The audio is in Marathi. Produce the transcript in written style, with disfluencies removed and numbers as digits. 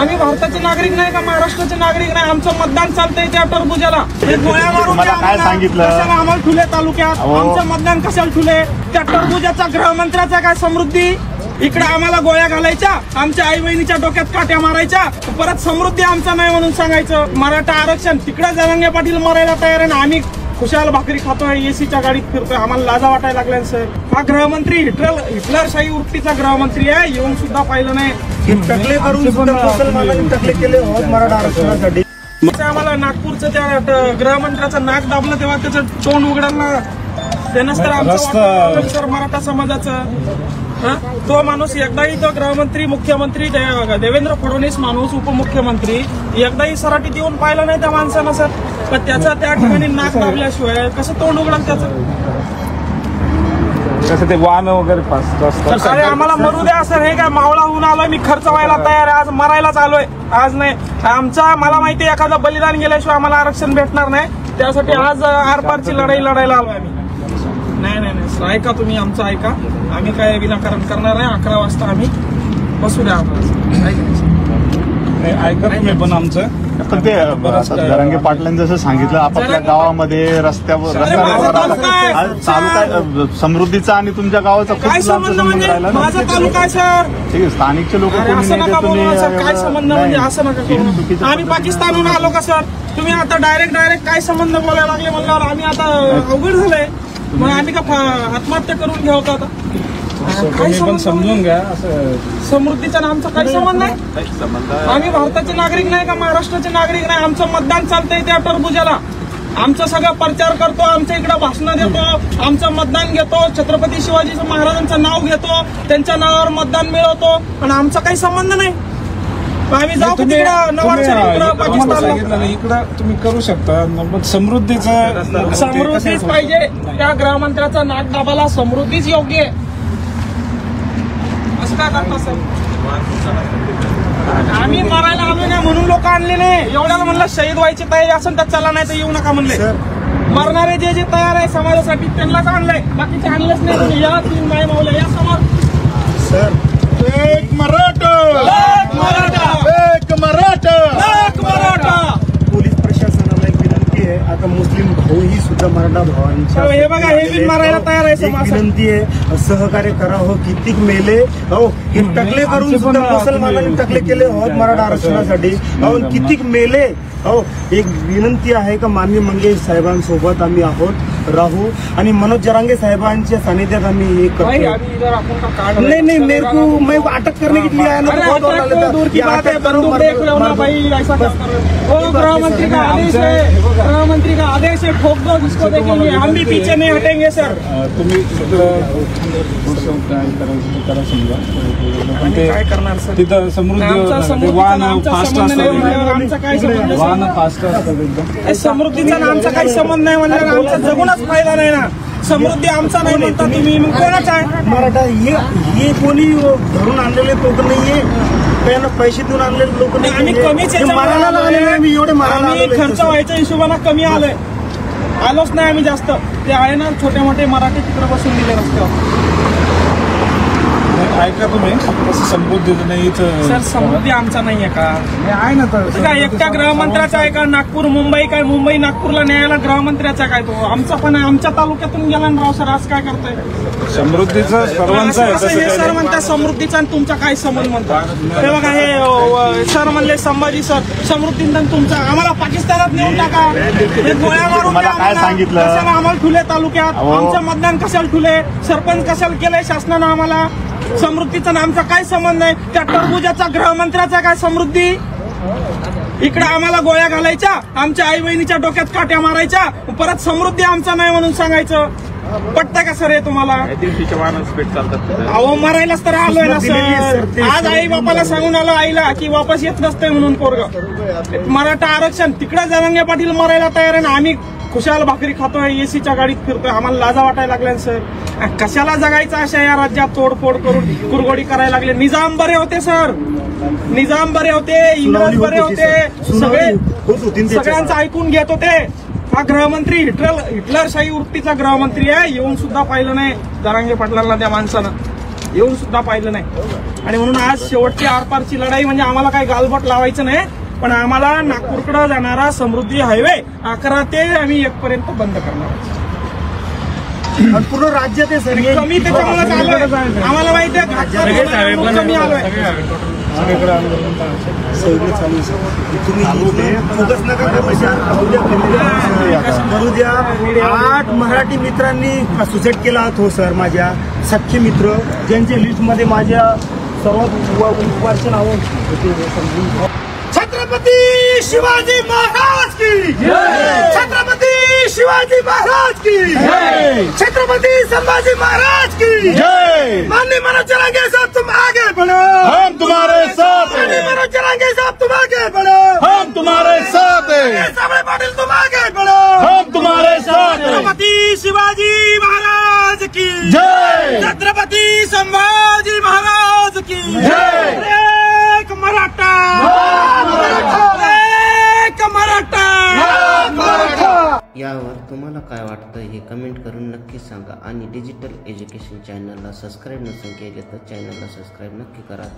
आम्ही भारताचे नागरिक नाही का, महाराष्ट्राचे नागरिक नाही? आमचं मतदान चालतंय त्या टरबुजाला. हे गोळ्या मारून काय सांगितलं आम्हाला ठुले तालुक्यात? आमचं मतदान कशाला ठुले? त्या टरबुजाचा गृहमंत्र्याचा काय समृद्धी? इकडे आम्हाला गोळ्या घालायच्या, आमच्या आई बहिणीच्या डोक्यात काट्या मारायच्या, परत समृद्धी आमचा नाही म्हणून सांगायचं. मराठा आरक्षण तिकडे जरांगे पाटील मरायला तयार आहे ना, आम्ही खुशाल भाकरी खातोय, एसीच्या गाडीत फिरतोय. आम्हाला लाजा वाटायला लागल्या सर. हा गृहमंत्री हिटलरशाही वृत्तीचा गृहमंत्री आहे, येऊन सुद्धा पाहिलं नाही. टकले करून मुसलमानांनी टकले केले मराठा आरक्षणासाठी. आम्हाला नागपूरचं त्या गृहमंत्र्याचं नाक दाबलं तेव्हा त्याचं तोंड उघडायला त्यानंच तर आमचं सर मराठा समाजाचं. तो माणूस एकदाही तो गृहमंत्री, मुख्यमंत्री देवेंद्र फडणवीस माणूस, उपमुख्यमंत्री एकदाही सराटीत येऊन पाहिलं नाही त्या माणसानं सर. पण त्याचा त्या ठिकाणी नाक दाबल्याशिवाय कसं तोंड उघडलं त्याचं? कसं ते वाहन वगैरे पास. अरे आम्हाला मरू द्या सर. हे काय मावळा होऊन आलोय, मी खर्च व्हायला तयार आहे, आज मरायलाच आलोय. आज नाही आमचा, मला माहिती आहे एखादं बलिदान गेल्याशिवाय आम्हाला आरक्षण भेटणार नाही. त्यासाठी आज आरपारची लढाई लढायला आलोय आम्ही. नाही नाही नाही सर, ऐका तुम्ही आमचं ऐका. आम्ही काय विनाकारण करणार आहे. 11 वाजता आम्ही बसू द्या आम्हाला. ऐका तुम्ही पण आमचं. पण ते जरांगे पाटलांनी जसं सांगितलं, आपापल्या गावामध्ये रस्त्यावर तालुका समृद्धीचा आणि तुमच्या गावाचा काय संबंध? म्हणजे माझा तालुका आहे सर. ठीक आहे, स्थानिकचे लोक असं नका बोलू सर. काय संबंध म्हणजे असं नका करू. आम्ही पाकिस्तानहून आलो का सर? तुम्ही आता डायरेक्ट काय संबंध बोलायला लागले म्हणल्यावर आम्ही आता अवघड झालंय. मग आम्ही का आत्महत्या करून घ्यावं का आता? पण समजून घ्या. समृद्धीचा आमचा काही संबंध नाही. आम्ही भारताचे नागरिक नाही का, महाराष्ट्राचे नागरिक नाही? आमचं मतदान चालतंय त्या टरबुजाला. आमचा सगळा प्रचार करतो, आमच्या इकडे भाषणं देतो, आमचं मतदान घेतो, छत्रपती शिवाजी महाराजांचं नाव घेतो, त्यांच्या नावावर मतदान मिळवतो, पण आमचा काही संबंध नाही. आम्ही जाऊ पाकिस्तानला. इकडं तुम्ही करू शकता. समृद्धीच पाहिजे. त्या गृहमंत्र्याचा नाक दाबाला समृद्धीच योग्य आहे. असं काय करता सर? आम्ही मरायला आलो नाही म्हणून लोक आणले नाही. एवढ्याला म्हणलं शहीद व्हायची तयारी असेल तर चला, नाही तर येऊ नका म्हणले. मरणारे जे तयार आहे समाजासाठी त्यांनाच आणलंय, बाकीचे आणलेच नाही. तुम्ही या 3 माय मावल्या या समोर. सर एक मराठा, एक मराठा, एक मराठा, एक मराठा. पोलीस प्रशासनाला एक विनंती आहे. आता मुस्लिम भाऊ ही सुद्धा मराठा भावांच्या हे बघा, हे बिन मारायला तयार आहे. विनंती आहे, सहकार्य करा. हो कितीक मेले, हो हे टकले करून सुद्धा मुसलमानांनी टकले केले मराठा आरक्षणासाठी. हो कितीक मेले. हो एक विनंती आहे का माननीय मंगेश साहेबांसोबत आम्ही आहोत, राहू आणि मनोज जरांगे साहेबांच्या सानिध्यात आम्ही हे करतो. नहीं मेरे को मैं अटक करने के लिए आया ना, दूर की बात है. बंदूक देख लो ना भाई, ऐसा क्या कर रहे हो? गृहमंत्री का आदेश है, गृहमंत्री का आदेश है, ठोक दो जिसको देखेंगे. हम भी पीछे नहीं हटेंगे सर. तुम्ही काय करणार सर? तिथं समृद्धी वाहन फास्ट आमचा काय संबंध? वाहन फास्ट असतात एकदम. समृद्धीचा आमचा काही संबंध नाही म्हणलं, आमचा जगूनच फायदा नाही ना. समृद्धी आमचा नाही म्हणता तुम्ही, मग कोणाचा आहे? मराठा हे कोणी धरून आणलेले लोक नाहीये, त्यांना पैसे देऊन आणलेले लोक नाही. आम्ही कमीच आम्ही खर्च व्हायच्या हिशोबाने कमी आलोय. आलोच नाही आम्ही जास्त. ते आहे ना छोटे मोठे मराठी तिकडे बसून दिले रस्त्यावर. ऐका तुम्ही, असं समृद्धी नाही सर. समृद्धी आमचा नाहीये का? आहे ना. तर काय एकट्या गृहमंत्र्याचा आहे का? नागपूर मुंबई काय, मुंबई नागपूरला न्यायला गृहमंत्र्याचा काय? तो आमचा पण आहे. आमच्या तालुक्यातून गेला ना राव सर. आज काय करताय? समृद्धीचा सर्वांचा आहे. हे सर म्हणतात समृद्धीचा आणि तुमचा काय संबंध म्हणतात? हे बघा, हे सर म्हणले संभाजी सर, समृद्धीचा तुमचा आम्हाला पाकिस्तानात नेऊन टाका. हे गोळ्या मारून काय सांगितलं? आम्हाला ठुले तालुक्यात, आमचं मतदान कशाला ठुले, सरपंच कशाला केलंय शासनानं आम्हाला? समृद्धीचा आमचा काय संबंध नाही. त्या टरबुजाचा गृहमंत्र्याचा काय समृद्धी? इकडे आम्हाला गोळ्या घालायच्या, आमच्या आई बहिणीच्या डोक्यात काट्या मारायच्या, परत समृद्धी आमचा नाही म्हणून सांगायचं. पटतंय का सर हे तुम्हाला? अहो मरायलाच तर आलोय ना सर. आज आई बापाला सांगून आलो आईला की वापस येत नसतंय म्हणून पोरग. मराठा आरक्षण तिकडे जरांगे पाटील मरायला तयार आहे ना, आम्ही खुशाल भाकरी खातोय, एसीच्या गाडीत फिरतोय. आम्हाला लाजा वाटायला लागल्या सर. कशाला जगायचं अशा या राज्यात? तोडफोड करून कुरगोडी करायला लागले. निजाम बरे होते सर, निजाम बरे होते, इंग्रज बरे होते, सगळ्यांचं ऐकून घेत होते. हा गृहमंत्री हिटलरशाही वृत्तीचा गृहमंत्री आहे, येऊन सुद्धा पाहिलं नाही जरांगे पाटलांना त्या माणसानं. येऊन सुद्धा पाहिलं नाही. आणि म्हणून आज शेवटची आरपारची लढाई म्हणजे आम्हाला काही गालबोट लावायचं नाही, पण आम्हाला नागपूरकडे जाणारा समृद्धी हायवे 11 ते आम्ही 1 पर्यंत बंद करणार आहोत. आणि पूर्ण राज्यात आहे सर. कमी त्याच्यामुळे आलोय, आम्हाला माहिती आहे कमी आलोय. सगळीकडे चालू आहे. तुम्ही फोकस नका करू, करू द्या. 8 मराठी मित्रांनी सुसाईड केला हो सर, माझ्या सख्खे मित्र, ज्यांच्या लिस्टमध्ये माझ्या सर्वात उपवारचे नाव. छत्रपती शिवाजी महाराज की छत्रपती शिवाजी महाराज की छत्रपती संभाजी महाराज की माननीय मनोज जरांगे साहब तुम आगे बढ़ो, हम तुम्हारे साथ हैं, माननीय मनोज जरांगे साहब तुम आगे बढ़ो, हम तुम्हारे साथ हैं, सामने पाटिल तुम आगे बढ़ो, हम तुम्हारे साथ हैं। छत्रपती शिवाजी महाराज की जय, छत्रपती संभाजी महाराज की जय। एक मराठा, एक मराठा. यावर तुम्हाला काय वाटतं हे कमेंट करून नक्की सांगा आणि डिजिटल एज्युकेशन चॅनलला सबस्क्राईब नसेल केले तर चॅनलला सबस्क्राईब नक्की करा.